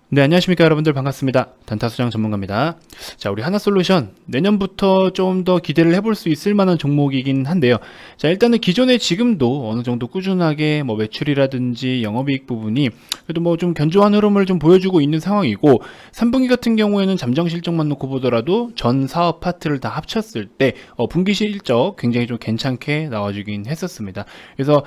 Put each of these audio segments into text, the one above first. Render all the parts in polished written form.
네, 안녕하십니까 여러분들, 반갑습니다. 단타수장 전문가입니다. 자, 우리 하나솔루션 내년부터 좀 더 기대를 해볼 수 있을 만한 종목이긴 한데요. 자, 일단은 기존에 지금도 어느 정도 꾸준하게 뭐 매출이라든지 영업이익 부분이 그래도 뭐 좀 견조한 흐름을 좀 보여주고 있는 상황이고, 3분기 같은 경우에는 잠정 실적만 놓고 보더라도 전 사업 파트를 다 합쳤을 때 분기 실적 굉장히 좀 괜찮게 나와주긴 했었습니다. 그래서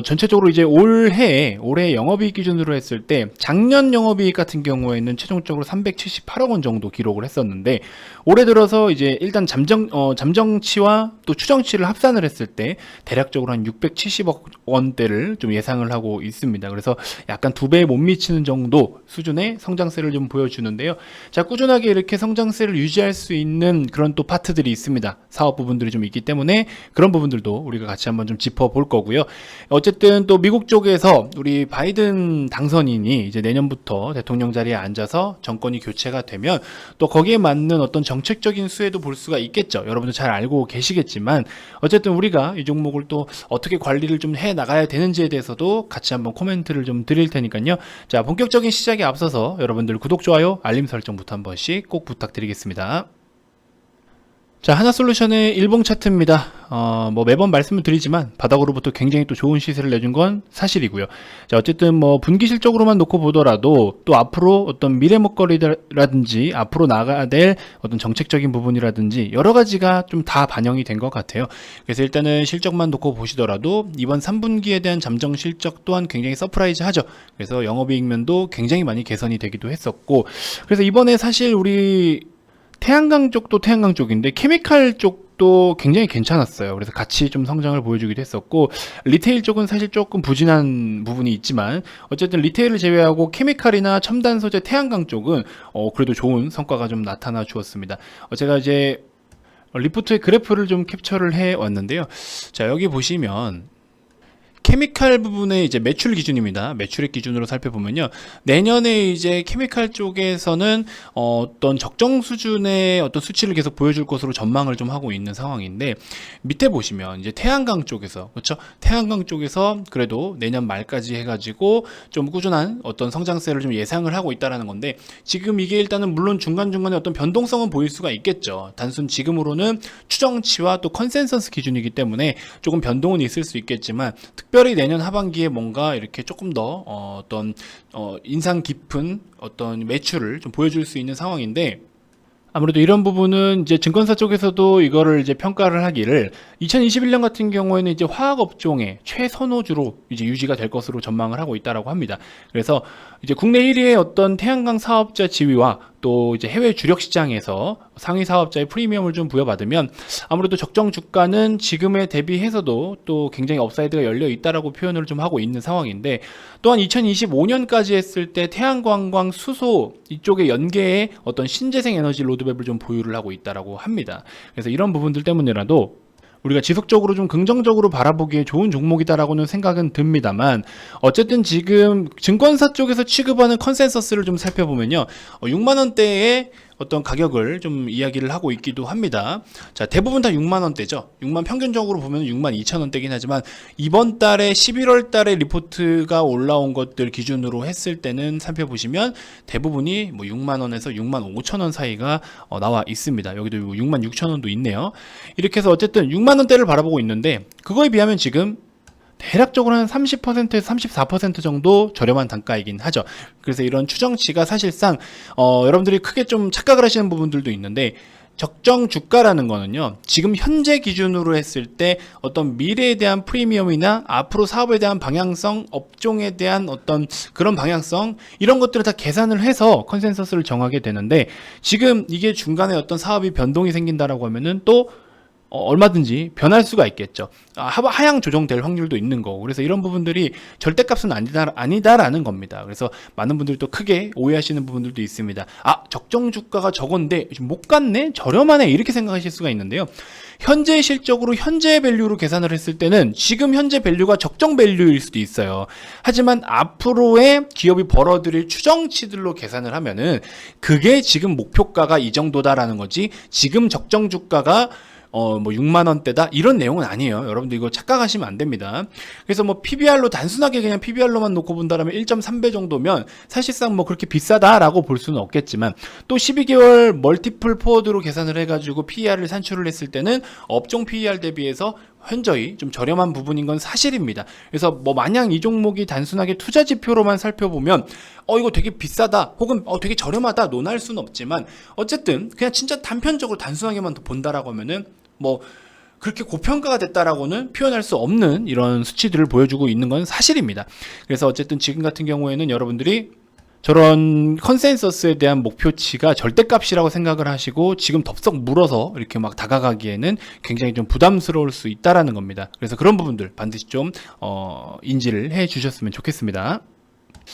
전체적으로 이제 올해 영업이익 기준으로 했을 때 작년 영업이익 같은 경우에는 최종적으로 378억 원 정도 기록을 했었는데, 올해 들어서 이제 일단 잠정치와 또 추정치를 합산을 했을 때 대략적으로 한 670억 원대를 좀 예상을 하고 있습니다. 그래서 약간 두 배에 못 미치는 정도 수준의 성장세를 좀 보여주는데요. 자, 꾸준하게 이렇게 성장세를 유지할 수 있는 그런 또 파트들이 있습니다. 사업 부분들이 좀 있기 때문에 그런 부분들도 우리가 같이 한번 좀 짚어볼 거고요. 어쨌든 또 미국 쪽에서 우리 바이든 당선인이 이제 내년부터 대통령 자리에 앉아서 정권이 교체가 되면 또 거기에 맞는 어떤 정책적인 수혜도 볼 수가 있겠죠. 여러분도 잘 알고 계시겠지만 어쨌든 우리가 이 종목을 또 어떻게 관리를 좀 해 나가야 되는지에 대해서도 같이 한번 코멘트를 좀 드릴 테니까요. 자, 본격적인 시작에 앞서서 여러분들 구독, 좋아요, 알림 설정부터 한 번씩 꼭 부탁드리겠습니다. 자, 하나솔루션의 일봉 차트입니다. 뭐 매번 말씀을 드리지만 바닥으로부터 굉장히 또 좋은 시세를 내준 건 사실이고요. 자, 어쨌든 뭐 분기 실적으로만 놓고 보더라도 또 앞으로 어떤 미래 먹거리라든지 앞으로 나가야 될 어떤 정책적인 부분이라든지 여러 가지가 좀 다 반영이 된 것 같아요. 그래서 일단은 실적만 놓고 보시더라도 이번 3분기에 대한 잠정 실적 또한 굉장히 서프라이즈 하죠. 그래서 영업이익면도 굉장히 많이 개선이 되기도 했었고, 그래서 이번에 사실 우리 태양광 쪽도 태양광 쪽인데 케미칼 쪽도 굉장히 괜찮았어요. 그래서 같이 좀 성장을 보여주기도 했었고, 리테일 쪽은 사실 조금 부진한 부분이 있지만 어쨌든 리테일을 제외하고 케미칼이나 첨단 소재 태양광 쪽은 그래도 좋은 성과가 좀 나타나 주었습니다. 제가 이제 리포트의 그래프를 좀 캡처를 해 왔는데요. 자, 여기 보시면 케미칼 부분의 이제 매출 기준입니다. 매출액 기준으로 살펴보면요, 내년에 이제 케미칼 쪽에서는 어떤 적정 수준의 어떤 수치를 계속 보여줄 것으로 전망을 좀 하고 있는 상황인데, 밑에 보시면 이제 태양광 쪽에서, 그렇죠? 태양광 쪽에서 그래도 내년 말까지 해가지고 좀 꾸준한 어떤 성장세를 좀 예상을 하고 있다라는 건데, 지금 이게 일단은 물론 중간중간에 어떤 변동성은 보일 수가 있겠죠. 단순 지금으로는 추정치와 또 컨센서스 기준이기 때문에 조금 변동은 있을 수 있겠지만, 특별히 내년 하반기에 뭔가 이렇게 조금 더 어떤 인상 깊은 어떤 매출을 좀 보여줄 수 있는 상황인데, 아무래도 이런 부분은 이제 증권사 쪽에서도 이거를 이제 평가를 하기를 2021년 같은 경우에는 이제 화학 업종의 최선호주로 이제 유지가 될 것으로 전망을 하고 있다라고 합니다. 그래서 이제 국내 1위의 어떤 태양광 사업자 지위와 또 이제 해외 주력 시장에서 상위 사업자의 프리미엄을 좀 부여받으면 아무래도 적정 주가는 지금에 대비해서도 또 굉장히 업사이드가 열려 있다라고 표현을 좀 하고 있는 상황인데, 또한 2025년까지 했을 때 태양광과 수소 이쪽의 연계의 어떤 신재생 에너지 로드맵을 좀 보유를 하고 있다라고 합니다. 그래서 이런 부분들 때문이라도 우리가 지속적으로 좀 긍정적으로 바라보기에 좋은 종목이다라고는 생각은 듭니다만, 어쨌든 지금 증권사 쪽에서 취급하는 컨센서스를 좀 살펴보면요, 6만원대의 어떤 가격을 좀 이야기를 하고 있기도 합니다. 자, 대부분 다 6만원대죠. 6만, 평균적으로 보면 6만 2천원대긴 하지만 이번 달에 11월 달에 리포트가 올라온 것들 기준으로 했을 때는 살펴보시면 대부분이 뭐 6만원에서 6만 5천원 사이가 나와 있습니다. 여기도 6만 6천원도 있네요. 이렇게 해서 어쨌든 6만원대를 바라보고 있는데, 그거에 비하면 지금 대략적으로 한 30%에서 34% 정도 저렴한 단가이긴 하죠. 그래서 이런 추정치가 사실상 여러분들이 크게 좀 착각을 하시는 부분들도 있는데, 적정 주가라는 거는요, 지금 현재 기준으로 했을 때 어떤 미래에 대한 프리미엄이나 앞으로 사업에 대한 방향성, 업종에 대한 어떤 그런 방향성, 이런 것들을 다 계산을 해서 컨센서스를 정하게 되는데, 지금 이게 중간에 어떤 사업이 변동이 생긴다라고 하면은 또 얼마든지 변할 수가 있겠죠. 하향 조정될 확률도 있는 거고, 그래서 이런 부분들이 절대값은 아니다라는 겁니다. 그래서 많은 분들이 또 크게 오해하시는 부분들도 있습니다. 적정 주가가 저건데 못 갔네? 저렴하네? 이렇게 생각하실 수가 있는데요. 현재 실적으로 현재 밸류로 계산을 했을 때는 지금 현재 밸류가 적정 밸류일 수도 있어요. 하지만 앞으로의 기업이 벌어들일 추정치들로 계산을 하면은 그게 지금 목표가가 이 정도다라는 거지, 지금 적정 주가가 뭐 6만 원대다 이런 내용은 아니에요. 여러분들 이거 착각하시면 안 됩니다. 그래서 뭐 PBR로 단순하게 그냥 PBR로만 놓고 본다면 1.3배 정도면 사실상 뭐 그렇게 비싸다라고 볼 수는 없겠지만 또 12개월 멀티플 포워드로 계산을 해가지고 PER을 산출을 했을 때는 업종 PER 대비해서 현저히 좀 저렴한 부분인 건 사실입니다. 그래서 뭐 마냥 이 종목이 단순하게 투자 지표로만 살펴보면 이거 되게 비싸다 혹은 되게 저렴하다 논할 수는 없지만 어쨌든 그냥 진짜 단편적으로 단순하게만 본다라고 하면은 뭐 그렇게 고평가가 됐다라고는 표현할 수 없는 이런 수치들을 보여주고 있는 건 사실입니다. 그래서 어쨌든 지금 같은 경우에는 여러분들이 저런 컨센서스에 대한 목표치가 절대값이라고 생각을 하시고 지금 덥석 물어서 이렇게 막 다가가기에는 굉장히 좀 부담스러울 수 있다라는 겁니다. 그래서 그런 부분들 반드시 좀 인지를 해 주셨으면 좋겠습니다.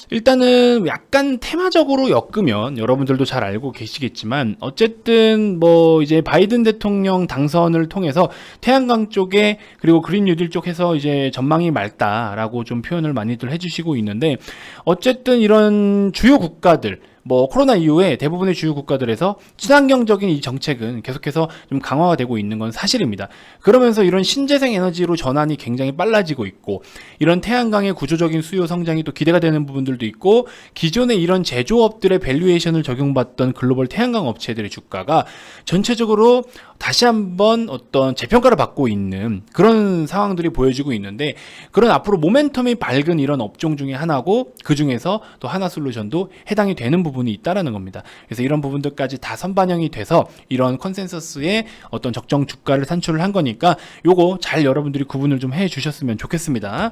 일단은 약간 테마적으로 엮으면 여러분들도 잘 알고 계시겠지만 어쨌든 뭐 이제 바이든 대통령 당선을 통해서 태양광 쪽에 그리고 그린 뉴딜 쪽에서 이제 전망이 맑다라고 좀 표현을 많이들 해주시고 있는데 어쨌든 이런 주요 국가들 뭐 코로나 이후에 대부분의 주요 국가들에서 친환경적인 이 정책은 계속해서 좀 강화가 되고 있는 건 사실입니다. 그러면서 이런 신재생 에너지로 전환이 굉장히 빨라지고 있고 이런 태양광의 구조적인 수요 성장이 또 기대가 되는 부분들도 있고 기존의 이런 제조업들의 밸류에이션을 적용받던 글로벌 태양광 업체들의 주가가 전체적으로 다시 한번 어떤 재평가를 받고 있는 그런 상황들이 보여지고 있는데 그런 앞으로 모멘텀이 밝은 이런 업종 중에 하나고 그 중에서 또 하나솔루션도 해당이 되는 부분이 있다라는 겁니다. 그래서 이런 부분들까지 다 선반영이 돼서 이런 컨센서스의 어떤 적정 주가를 산출을 한 거니까 요거 잘 여러분들이 구분을 좀 해 주셨으면 좋겠습니다.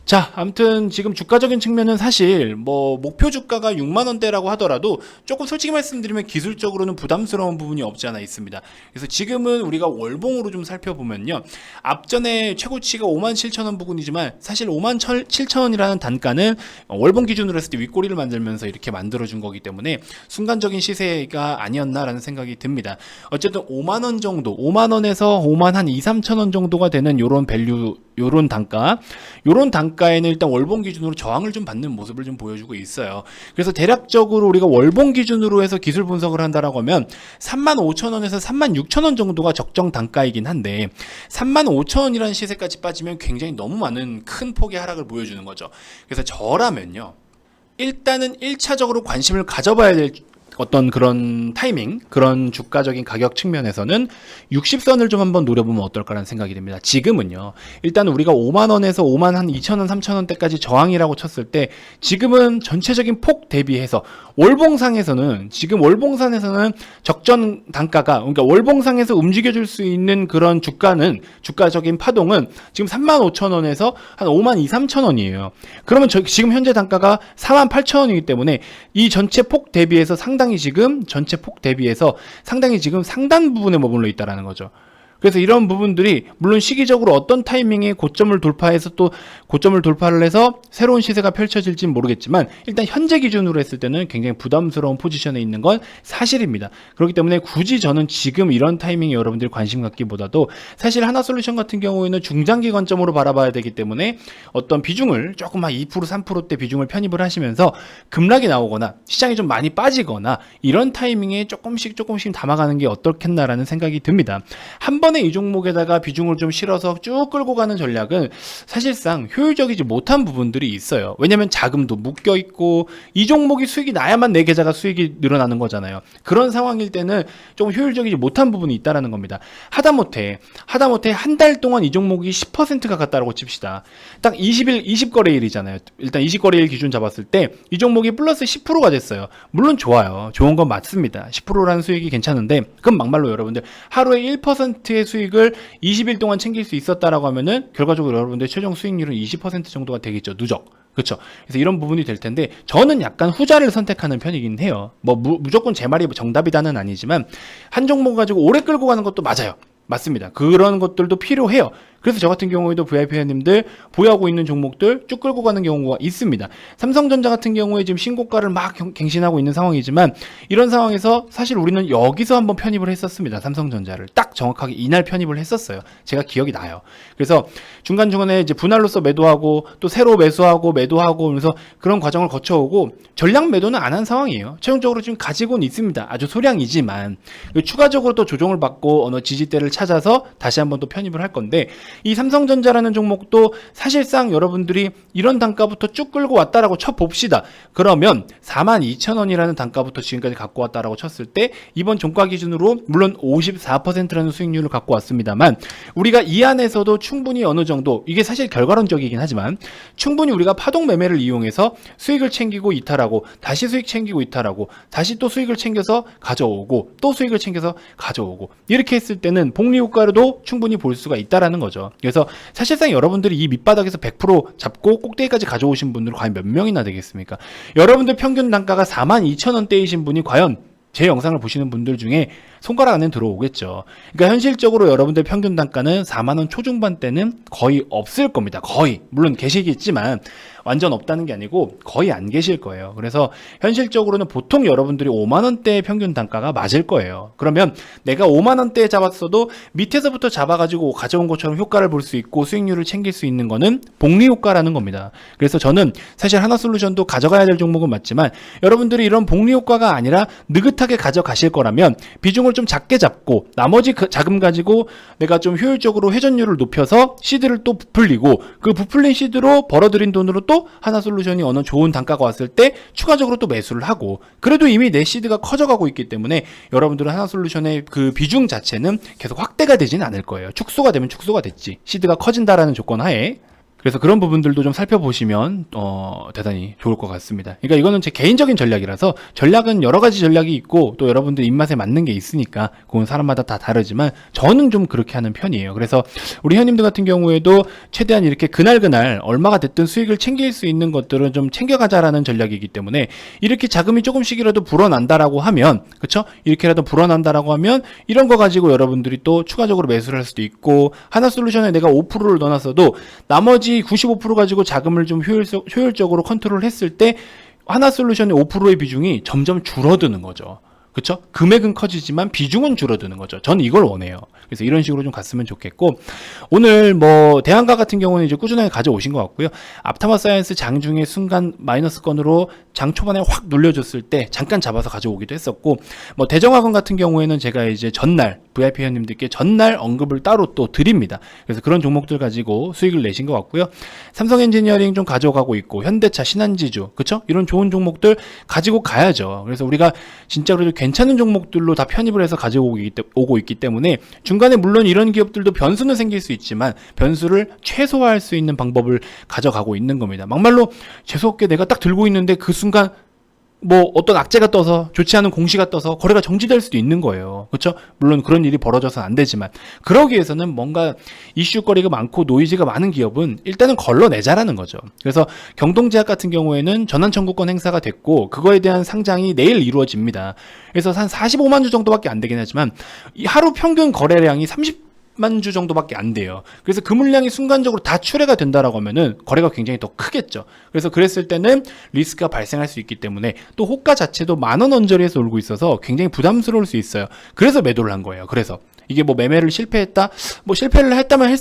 자, 아무튼 지금 주가적인 측면은 사실 뭐 목표 주가가 6만 원대라고 하더라도 조금 솔직히 말씀드리면 기술적으로는 부담스러운 부분이 없지 않아 있습니다. 그래서 지금은 우리가 월봉으로 좀 살펴보면요. 앞전에 최고치가 5만 7천 원 부근이지만 사실 5만 7천 원이라는 단가는 월봉 기준으로 했을 때 윗꼬리를 만들면서 이렇게 만들어준 거기 때문에 순간적인 시세가 아니었나라는 생각이 듭니다. 어쨌든 5만 원 정도, 5만 원에서 5만 한 2, 3천 원 정도가 되는 요런 밸류, 요런 단가에는 일단 월봉 기준으로 저항을 좀 받는 모습을 좀 보여주고 있어요. 그래서 대략적으로 우리가 월봉 기준으로 해서 기술 분석을 한다라고 하면 3만 5천 원에서 3만 6천 원 정도가 적정 단가이긴 한데 3만 5천 원이라는 시세까지 빠지면 굉장히 너무 많은 큰 폭의 하락을 보여주는 거죠. 그래서 저라면요. 일단은 1차적으로 관심을 가져봐야 될 어떤 그런 타이밍, 그런 주가적인 가격 측면에서는 60선을 좀 한번 노려보면 어떨까라는 생각이 듭니다. 지금은요, 일단 우리가 5만원에서 5만 한 2천원, 3천원대까지 저항이라고 쳤을 때 지금은 전체적인 폭 대비해서 월봉상에서는 지금 월봉산에서는 적정 단가가 그러니까 월봉상에서 움직여줄 수 있는 그런 주가적인 파동은 지금 3만 5천 원에서 한 5만 2, 3천 원이에요. 그러면 지금 현재 단가가 4만 8천 원이기 때문에 이 전체 폭 대비해서 전체 폭 대비해서 상당히 지금 상단 부분에 머물러 있다라는 거죠. 그래서 이런 부분들이 물론 시기적으로 어떤 타이밍에 고점을 돌파해서 또 고점을 돌파를 해서 새로운 시세가 펼쳐질지는 모르겠지만 일단 현재 기준으로 했을 때는 굉장히 부담스러운 포지션에 있는 건 사실입니다. 그렇기 때문에 굳이 저는 지금 이런 타이밍에 여러분들이 관심 갖기보다도 사실 하나솔루션 같은 경우에는 중장기 관점으로 바라봐야 되기 때문에 어떤 비중을 조금 한 2%, 3%대 비중을 편입을 하시면서 급락이 나오거나 시장이 좀 많이 빠지거나 이런 타이밍에 조금씩 담아가는 게 어떻겠나라는 생각이 듭니다. 한 번에 이 종목에다가 비중을 좀 실어서 쭉 끌고 가는 전략은 사실상 효율적이지 못한 부분들이 있어요. 왜냐면 자금도 묶여 있고 이 종목이 수익이 나야만 내 계좌가 수익이 늘어나는 거잖아요. 그런 상황일 때는 좀 효율적이지 못한 부분이 있다라는 겁니다. 하다못해 한 달 동안 이 종목이 10%가 갔다라고 칩시다. 딱 20거래일이잖아요. 일단 20거래일 기준 잡았을 때 이 종목이 플러스 10%가 됐어요. 물론 좋아요. 좋은 건 맞습니다. 10%라는 수익이 괜찮은데 그럼 막말로 여러분들 하루에 1%의 수익을 20일 동안 챙길 수 있었다라고 하면은 결과적으로 여러분들 최종 수익률은 20% 정도가 되겠죠. 누적. 그렇죠. 그래서 이런 부분이 될 텐데 저는 약간 후자를 선택하는 편이긴 해요. 뭐 무조건 제 말이 정답이다는 아니지만 한 종목 가지고 오래 끌고 가는 것도 맞아요. 맞습니다. 그런 것들도 필요해요. 그래서 저 같은 경우에도 VIP 회원님들 보유하고 있는 종목들 쭉 끌고 가는 경우가 있습니다. 삼성전자 같은 경우에 지금 신고가를 막 갱신하고 있는 상황이지만 이런 상황에서 사실 우리는 여기서 한번 편입을 했었습니다. 삼성전자를 딱 정확하게 이날 편입을 했었어요. 제가 기억이 나요. 그래서 중간중간에 이제 분할로서 매도하고 또 새로 매수하고 매도하고 그래서 그런 과정을 거쳐오고 전량 매도는 안 한 상황이에요. 최종적으로 지금 가지고는 있습니다. 아주 소량이지만 추가적으로 또 조정을 받고 어느 지지대를 찾아서 다시 한번 또 편입을 할 건데 이 삼성전자라는 종목도 사실상 여러분들이 이런 단가부터 쭉 끌고 왔다라고 쳐봅시다. 그러면 42,000원이라는 단가부터 지금까지 갖고 왔다라고 쳤을 때 이번 종가 기준으로 물론 54%라는 수익률을 갖고 왔습니다만 우리가 이 안에서도 충분히 어느 정도 이게 사실 결과론적이긴 하지만 충분히 우리가 파동 매매를 이용해서 수익을 챙기고 이탈하고 다시 수익 챙기고 이탈하고 다시 또 수익을 챙겨서 가져오고 또 수익을 챙겨서 가져오고 이렇게 했을 때는 복리 효과로도 충분히 볼 수가 있다라는 거죠. 그래서 사실상 여러분들이 이 밑바닥에서 100% 잡고 꼭대기까지 가져오신 분들은 과연 몇 명이나 되겠습니까? 여러분들 평균 단가가 42,000원대이신 분이 과연 제 영상을 보시는 분들 중에 손가락 안에 들어오겠죠. 그러니까 현실적으로 여러분들 평균 단가는 4만원 초중반대는 거의 없을 겁니다. 거의. 물론 계시겠지만 완전 없다는 게 아니고 거의 안 계실 거예요. 그래서 현실적으로는 보통 여러분들이 5만원대의 평균 단가가 맞을 거예요. 그러면 내가 5만원대에 잡았어도 밑에서부터 잡아가지고 가져온 것처럼 효과를 볼 수 있고 수익률을 챙길 수 있는 거는 복리 효과라는 겁니다. 그래서 저는 사실 하나솔루션도 가져가야 될 종목은 맞지만 여러분들이 이런 복리 효과가 아니라 느긋하게 가져가실 거라면 비중을 좀 작게 잡고 나머지 자금 가지고 내가 좀 효율적으로 회전율을 높여서 시드를 또 부풀리고 그 부풀린 시드로 벌어들인 돈으로 또 하나솔루션이 어느 좋은 단가가 왔을 때 추가적으로 또 매수를 하고 그래도 이미 내 시드가 커져가고 있기 때문에 여러분들은 하나솔루션의 그 비중 자체는 계속 확대가 되지는 않을 거예요. 축소가 되면 축소가 됐지. 시드가 커진다라는 조건 하에. 그래서 그런 부분들도 좀 살펴보시면 대단히 좋을 것 같습니다. 그러니까 이거는 제 개인적인 전략이라서 전략은 여러 가지 전략이 있고 또 여러분들 입맛에 맞는 게 있으니까 그건 사람마다 다 다르지만 저는 좀 그렇게 하는 편이에요. 그래서 우리 회원님들 같은 경우에도 최대한 이렇게 그날 얼마가 됐든 수익을 챙길 수 있는 것들은 좀 챙겨가자라는 전략이기 때문에 이렇게 자금이 조금씩이라도 불어난다라고 하면 그쵸? 이렇게라도 불어난다라고 하면 이런 거 가지고 여러분들이 또 추가적으로 매수를 할 수도 있고 하나솔루션에 내가 5%를 넣어놨어도 나머지 95% 가지고 자금을 좀 효율적으로 컨트롤 했을 때 하나솔루션의 5%의 비중이 점점 줄어드는 거죠. 그쵸? 금액은 커지지만 비중은 줄어드는 거죠. 저는 이걸 원해요. 그래서 이런 식으로 좀 갔으면 좋겠고 오늘 뭐 대한가 같은 경우는 이제 꾸준하게 가져오신 것 같고요. 앞타마 사이언스 장중에 순간 마이너스권으로 장 초반에 확 눌려줬을 때 잠깐 잡아서 가져오기도 했었고 뭐 대정학원 같은 경우에는 제가 이제 전날 VIP 회원님들께 전날 언급을 따로 또 드립니다. 그래서 그런 종목들 가지고 수익을 내신 것 같고요. 삼성 엔지니어링 좀 가져가고 있고 현대차, 신한지주 그쵸? 이런 좋은 종목들 가지고 가야죠. 그래서 우리가 진짜 그래도 괜찮은 종목들로 다 편입을 해서 가지고 있기 때문에 중간에 물론 이런 기업들도 변수는 생길 수 있지만 변수를 최소화할 수 있는 방법을 가져가고 있는 겁니다. 막말로 재수없게 내가 딱 들고 있는데 그 순간 뭐 어떤 악재가 떠서 좋지 않은 공시가 떠서 거래가 정지될 수도 있는 거예요. 그렇죠? 물론 그런 일이 벌어져서는 안 되지만 그러기 위해서는 뭔가 이슈거리가 많고 노이즈가 많은 기업은 일단은 걸러내자라는 거죠. 그래서 경동제약 같은 경우에는 전환 청구권 행사가 됐고 그거에 대한 상장이 내일 이루어집니다. 그래서 한 45만 주 정도밖에 안 되긴 하지만 이 하루 평균 거래량이 30만 주 정도밖에 안 돼요. 그래서 그 물량이 순간적으로 다 출회가 된다라고 하면은 거래가 굉장히 더 크겠죠. 그래서 그랬을 때는 리스크가 발생할 수 있기 때문에 또 호가 자체도 10,000원 언저리에서 올고 있어서 굉장히 부담스러울 수 있어요. 그래서 매도를 한 거예요. 그래서 이게 뭐 매매를 실패했다, 뭐 실패를 했다면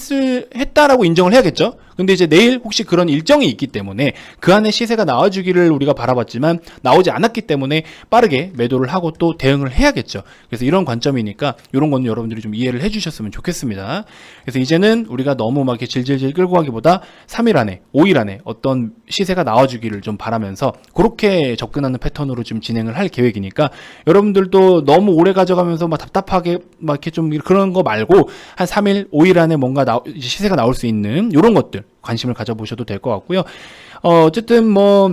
했다라고 인정을 해야겠죠. 근데 이제 내일 혹시 그런 일정이 있기 때문에 그 안에 시세가 나와주기를 우리가 바라봤지만 나오지 않았기 때문에 빠르게 매도를 하고 또 대응을 해야겠죠. 그래서 이런 관점이니까 이런 건 여러분들이 좀 이해를 해주셨으면 좋겠습니다. 그래서 이제는 우리가 너무 막 이렇게 질질질 끌고 가기보다 3일 안에, 5일 안에 어떤 시세가 나와주기를 좀 바라면서 그렇게 접근하는 패턴으로 좀 진행을 할 계획이니까 여러분들도 너무 오래 가져가면서 막 답답하게 막 이렇게 좀 그런 거 말고 한 3일, 5일 안에 뭔가 시세가 나올 수 있는 이런 것들 관심을 가져보셔도 될 것 같고요. 어쨌든 뭐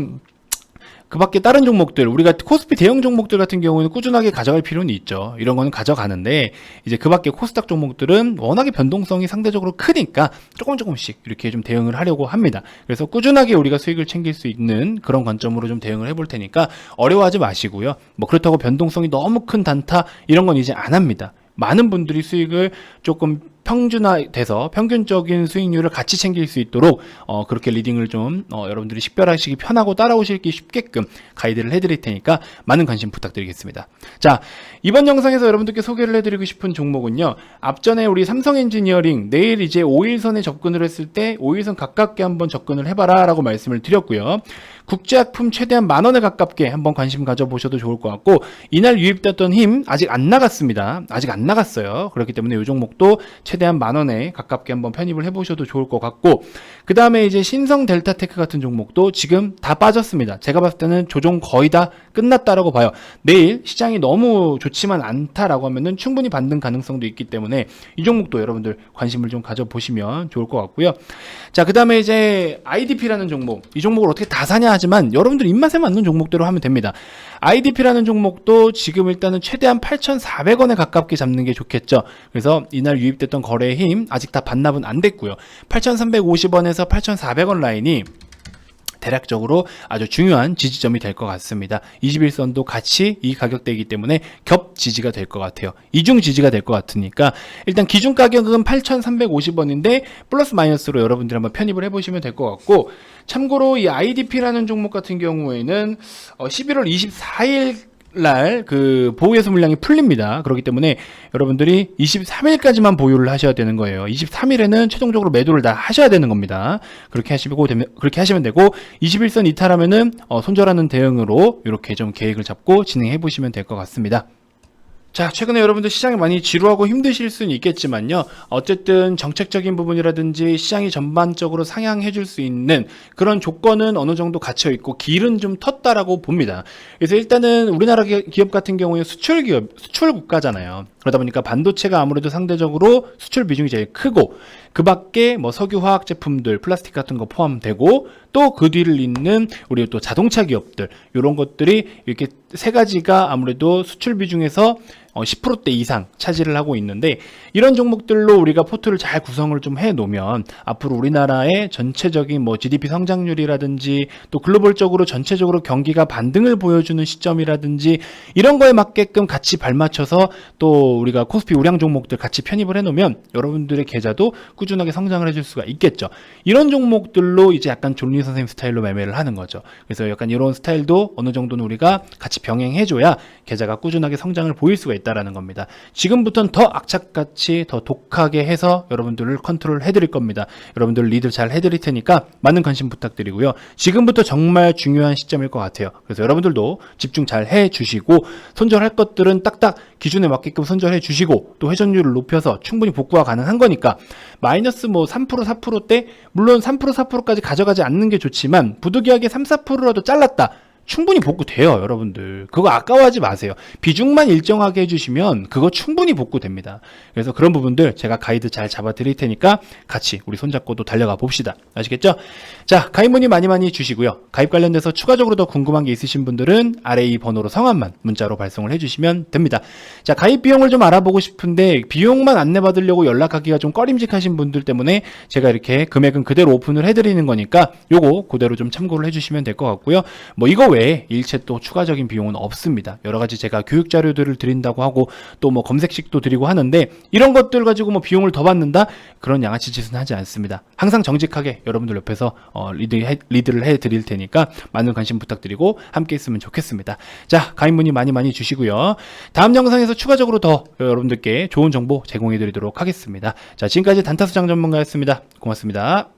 그 밖에 다른 종목들 우리가 코스피 대형 종목들 같은 경우는 꾸준하게 가져갈 필요는 있죠. 이런 거는 가져가는데 이제 그 밖에 코스닥 종목들은 워낙에 변동성이 상대적으로 크니까 조금씩 이렇게 좀 대응을 하려고 합니다. 그래서 꾸준하게 우리가 수익을 챙길 수 있는 그런 관점으로 좀 대응을 해볼 테니까 어려워하지 마시고요. 뭐 그렇다고 변동성이 너무 큰 단타 이런 건 이제 안 합니다. 많은 분들이 수익을 조금 평준화돼서 평균적인 수익률을 같이 챙길 수 있도록 그렇게 리딩을 좀 여러분들이 식별하시기 편하고 따라오시기 쉽게끔 가이드를 해드릴 테니까 많은 관심 부탁드리겠습니다. 자, 이번 영상에서 여러분들께 소개를 해드리고 싶은 종목은요, 앞전에 우리 삼성엔지니어링 내일 이제 5일선에 접근을 했을 때 5일선 가깝게 한번 접근을 해봐라 라고 말씀을 드렸고요. 국제약품 최대한 10,000원에 가깝게 한번 관심 가져보셔도 좋을 것 같고, 이날 유입됐던 힘 아직 안 나갔습니다. 아직 안 나갔어요. 그렇기 때문에 이 종목도 최대한 10,000원에 가깝게 한번 편입을 해보셔도 좋을 것 같고, 그 다음에 이제 신성 델타테크 같은 종목도 지금 다 빠졌습니다. 제가 봤을 때는 조정 거의 다 끝났다라고 봐요. 내일 시장이 너무 좋지만 않다라고 하면은 충분히 반등 가능성도 있기 때문에 이 종목도 여러분들 관심을 좀 가져보시면 좋을 것 같고요. 자, 그 다음에 이제 IDP라는 종목, 이 종목을 어떻게 다 사냐 하지만 여러분들 입맛에 맞는 종목대로 하면 됩니다. IDP라는 종목도 지금 일단은 최대한 8,400원에 가깝게 잡는 게 좋겠죠. 그래서 이날 유입됐던 거래의 힘 아직 다 반납은 안 됐고요. 8,350원에서 8,400원 라인이 대략적으로 아주 중요한 지지점이 될 것 같습니다. 21선도 같이 이 가격대이기 때문에 겹 지지가 될 것 같아요. 이중 지지가 될 것 같으니까 일단 기준 가격은 8,350원인데 플러스 마이너스로 여러분들 한번 편입을 해보시면 될 것 같고, 참고로 이 IDP라는 종목 같은 경우에는 11월 24일 날 그 보유예수 물량이 풀립니다. 그렇기 때문에 여러분들이 23일까지만 보유를 하셔야 되는 거예요. 23일에는 최종적으로 매도를 다 하셔야 되는 겁니다. 그렇게 하시면 되고, 21선 이탈하면은 손절하는 대응으로 이렇게 좀 계획을 잡고 진행해 보시면 될 것 같습니다. 자, 최근에 여러분들 시장이 많이 지루하고 힘드실 수는 있겠지만요, 어쨌든 정책적인 부분이라든지 시장이 전반적으로 상향해 줄 수 있는 그런 조건은 어느 정도 갇혀 있고 길은 좀 텄다라고 봅니다. 그래서 일단은 우리나라 기업 같은 경우에 수출 기업, 수출 국가잖아요. 그러다 보니까 반도체가 아무래도 상대적으로 수출 비중이 제일 크고, 그 밖에 뭐 석유 화학 제품들, 플라스틱 같은 거 포함되고, 또 그 뒤를 잇는 우리 또 자동차 기업들, 이런 것들이 이렇게 세 가지가 아무래도 수출 비중에서 10%대 이상 차지를 하고 있는데, 이런 종목들로 우리가 포트를 잘 구성을 좀 해 놓으면 앞으로 우리나라의 전체적인 뭐 GDP 성장률이라든지 또 글로벌적으로 전체적으로 경기가 반등을 보여주는 시점이라든지 이런 거에 맞게끔 같이 발맞춰서 또 우리가 코스피 우량 종목들 같이 편입을 해 놓으면 여러분들의 계좌도 꾸준하게 성장을 해줄 수가 있겠죠. 이런 종목들로 이제 약간 존리 선생님 스타일로 매매를 하는 거죠. 그래서 약간 이런 스타일도 어느 정도는 우리가 같이 병행해줘야 계좌가 꾸준하게 성장을 보일 수가 있다라는 겁니다. 지금부터는 더 악착같이 더 독하게 해서 여러분들을 컨트롤 해드릴 겁니다. 여러분들 리드 잘 해드릴 테니까 많은 관심 부탁드리고요. 지금부터 정말 중요한 시점일 것 같아요. 그래서 여러분들도 집중 잘 해주시고, 손절할 것들은 딱딱 기준에 맞게끔 손절해 주시고, 또 회전율을 높여서 충분히 복구가 가능한 거니까 마이너스 뭐 3% 4%대, 물론 3% 4%까지 가져가지 않는 게 좋지만 부득이하게 3, 4%라도 잘랐다, 충분히 복구돼요. 여러분들 그거 아까워하지 마세요. 비중만 일정하게 해주시면 그거 충분히 복구됩니다. 그래서 그런 부분들 제가 가이드 잘 잡아 드릴 테니까 같이 우리 손잡고 또 달려가 봅시다. 아시겠죠? 자, 가입 문의 많이 주시고요. 가입 관련돼서 추가적으로 더 궁금한 게 있으신 분들은 아래 이 번호로 성함만 문자로 발송을 해주시면 됩니다. 자, 가입 비용을 좀 알아보고 싶은데 비용만 안내 받으려고 연락하기가 좀 꺼림직하신 분들 때문에 제가 이렇게 금액은 그대로 오픈을 해드리는 거니까 요거 그대로 좀 참고를 해주시면 될 것 같고요. 뭐 이거 외에 일체 또 추가적인 비용은 없습니다. 여러 가지 제가 교육 자료들을 드린다고 하고 또 뭐 검색식도 드리고 하는데, 이런 것들 가지고 뭐 비용을 더 받는다, 그런 양아치 짓은 하지 않습니다. 항상 정직하게 여러분들 옆에서 리드를 해 드릴 테니까 많은 관심 부탁드리고 함께 있으면 좋겠습니다. 자, 가입 문의 많이 주시고요. 다음 영상에서 추가적으로 더 여러분들께 좋은 정보 제공해 드리도록 하겠습니다. 자, 지금까지 단타수장 전문가였습니다. 고맙습니다.